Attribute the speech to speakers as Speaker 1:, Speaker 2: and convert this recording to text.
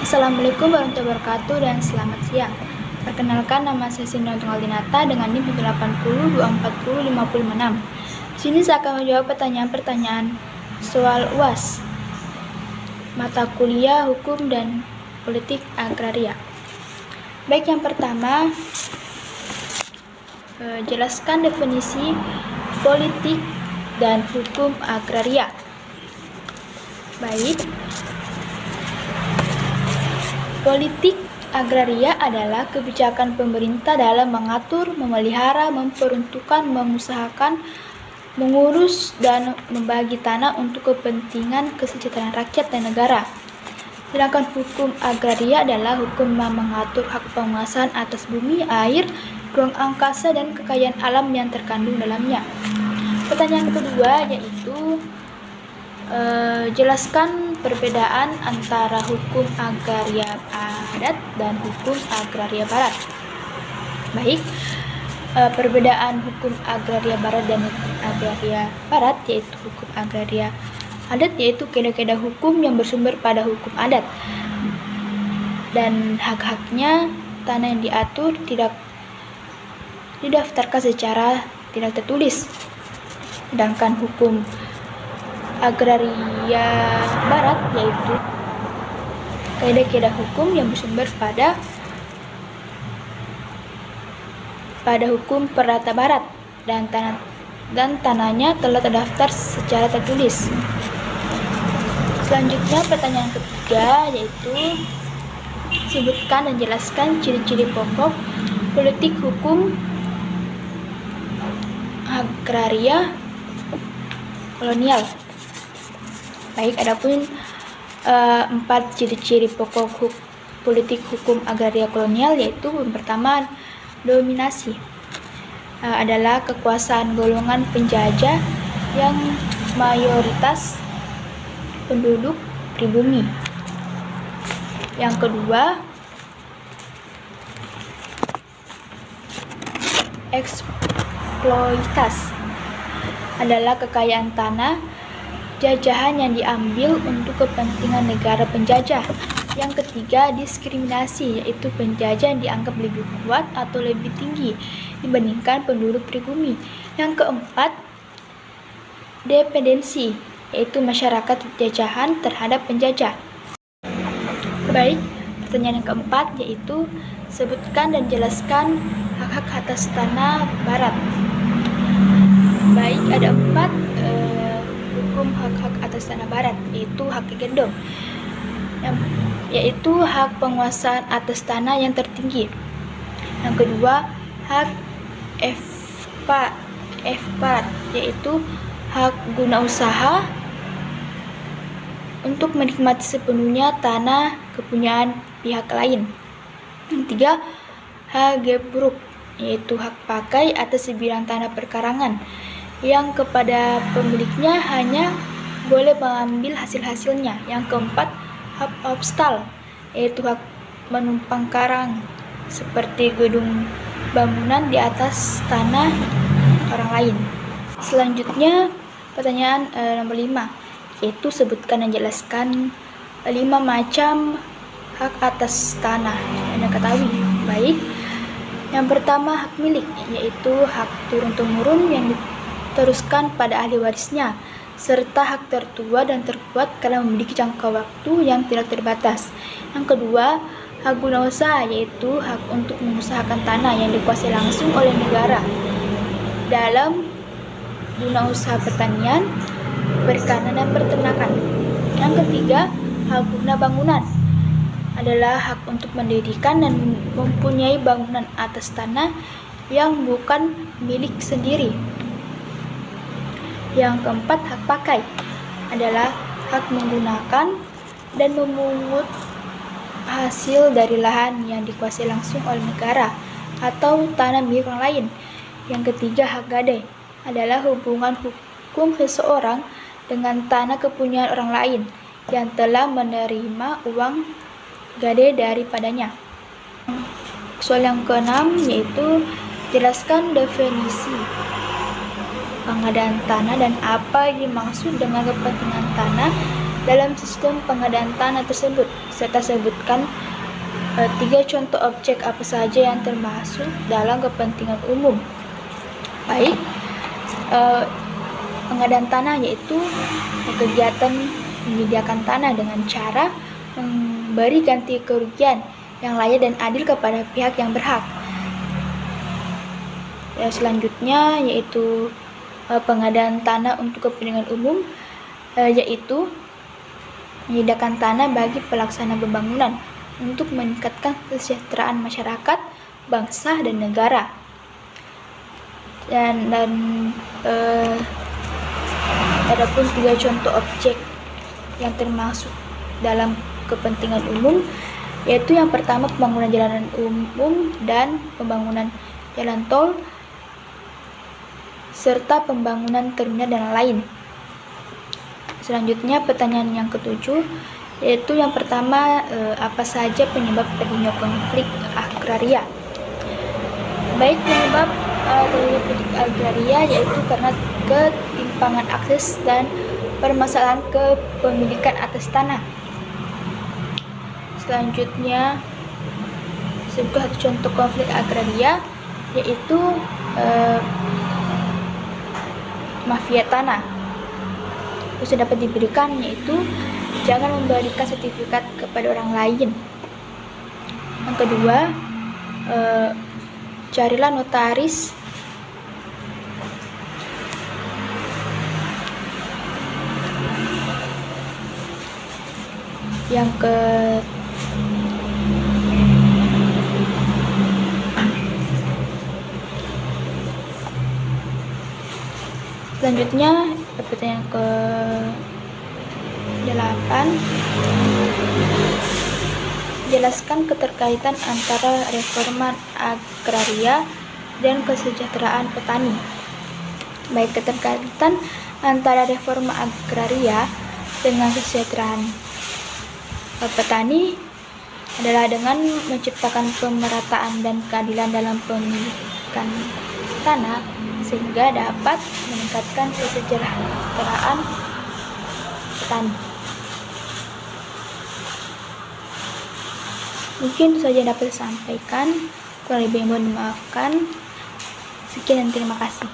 Speaker 1: Assalamualaikum warahmatullahi wabarakatuh dan selamat siang. Perkenalkan, nama saya Sinda Tunggal-Dinata dengan NIM 80 240 556. Di sini saya akan menjawab pertanyaan-pertanyaan soal UAS mata kuliah Hukum dan Politik Agraria. Baik, yang pertama, jelaskan definisi politik dan hukum agraria. Baik, politik agraria adalah kebijakan pemerintah dalam mengatur, memelihara, memperuntukkan, mengusahakan, mengurus, dan membagi tanah untuk kepentingan kesejahteraan rakyat dan negara. Sedangkan hukum agraria adalah hukum yang mengatur hak penguasaan atas bumi, air, ruang angkasa, dan kekayaan alam yang terkandung dalamnya. Pertanyaan kedua yaitu jelaskan perbedaan antara hukum agraria adat dan hukum agraria barat. Baik, perbedaan hukum agraria barat dan hukum agraria barat yaitu hukum agraria adat yaitu kaedah-kaedah hukum yang bersumber pada hukum adat dan hak-haknya tanah yang diatur tidak didaftarkan secara tidak tertulis. Sedangkan hukum agraria barat yaitu kaedah-kaedah hukum yang bersumber pada hukum perdata barat dan tanahnya telah terdaftar secara tertulis. Selanjutnya, pertanyaan ketiga yaitu sebutkan dan jelaskan ciri-ciri pokok politik hukum agraria kolonial. Baik, adapun 4 ciri-ciri pokok politik hukum agraria kolonial yaitu yang pertama, dominasi adalah kekuasaan golongan penjajah yang mayoritas penduduk pribumi. Yang kedua, eksploitasi adalah kekayaan tanah jajahan yang diambil untuk kepentingan negara penjajah. Yang ketiga, diskriminasi, yaitu penjajah yang dianggap lebih kuat atau lebih tinggi dibandingkan penduduk pribumi. Yang keempat, dependensi, yaitu masyarakat jajahan terhadap penjajah. Baik, pertanyaan yang keempat yaitu sebutkan dan jelaskan hak-hak atas tanah barat. Baik, ada 4 hukum hak-hak atas tanah barat, yaitu hak gendong, yaitu hak penguasaan atas tanah yang tertinggi. Yang kedua, hak efpat, yaitu hak guna usaha untuk menikmati sepenuhnya tanah kepunyaan pihak lain. Yang ketiga, hak gebruk, yaitu hak pakai atas sebidang tanah perkarangan yang kepada pemiliknya hanya boleh mengambil hasil-hasilnya. Yang keempat, hak obstal, yaitu hak menumpang karang seperti gedung bangunan di atas tanah orang lain. Selanjutnya, pertanyaan nomor 5 yaitu sebutkan dan jelaskan 5 macam hak atas tanah yang Anda ketahui. Baik, yang pertama, hak milik, yaitu hak turun-temurun yang diteruskan pada ahli warisnya, serta hak tertua dan terkuat karena memiliki jangka waktu yang tidak terbatas. Yang kedua, hak guna usaha, yaitu hak untuk mengusahakan tanah yang dikuasai langsung oleh negara dalam guna usaha pertanian, perikanan, dan peternakan. Yang ketiga, hak guna bangunan adalah hak untuk mendirikan dan mempunyai bangunan atas tanah yang bukan milik sendiri. Yang keempat, hak pakai adalah hak menggunakan dan memungut hasil dari lahan yang dikuasai langsung oleh negara atau tanah milik orang lain. Yang ketiga, hak gadai adalah hubungan hukum seseorang dengan tanah kepunyaan orang lain yang telah menerima uang gadai daripadanya. Soal yang keenam yaitu jelaskan definisi pengadaan tanah dan apa yang dimaksud dengan kepentingan tanah dalam sistem pengadaan tanah tersebut, serta sebutkan 3 contoh objek apa saja yang termasuk dalam kepentingan umum. Baik, pengadaan tanah yaitu kegiatan menyediakan tanah dengan cara memberi ganti kerugian yang layak dan adil kepada pihak yang berhak. Selanjutnya yaitu pengadaan tanah untuk kepentingan umum, yaitu menyediakan tanah bagi pelaksana pembangunan untuk meningkatkan kesejahteraan masyarakat, bangsa, dan negara. Dan adapun 3 contoh objek yang termasuk dalam kepentingan umum, yaitu yang pertama pembangunan jalanan umum dan pembangunan jalan tol, serta pembangunan terminal dan lain. Selanjutnya pertanyaan yang ketujuh, yaitu yang pertama, apa saja penyebab terjadinya konflik agraria? Baik, penyebab terjadinya konflik agraria yaitu karena ketimpangan akses dan permasalahan kepemilikan atas tanah. Selanjutnya, sebuah contoh konflik agraria yaitu mafia tanah. Terus dapat diberikan yaitu jangan memberikan sertifikat kepada orang lain. Yang kedua, carilah notaris yang selanjutnya pertanyaan ke-8, jelaskan keterkaitan antara reforma agraria dan kesejahteraan petani. Baik, keterkaitan antara reforma agraria dengan kesejahteraan petani adalah dengan menciptakan pemerataan dan keadilan dalam pemilikan tanah sehingga dapat meningkatkan kesejahteraan petani. Mungkin itu saja dapat disampaikan, kurang lebih mohon dimaafkan. Sekian dan terima kasih.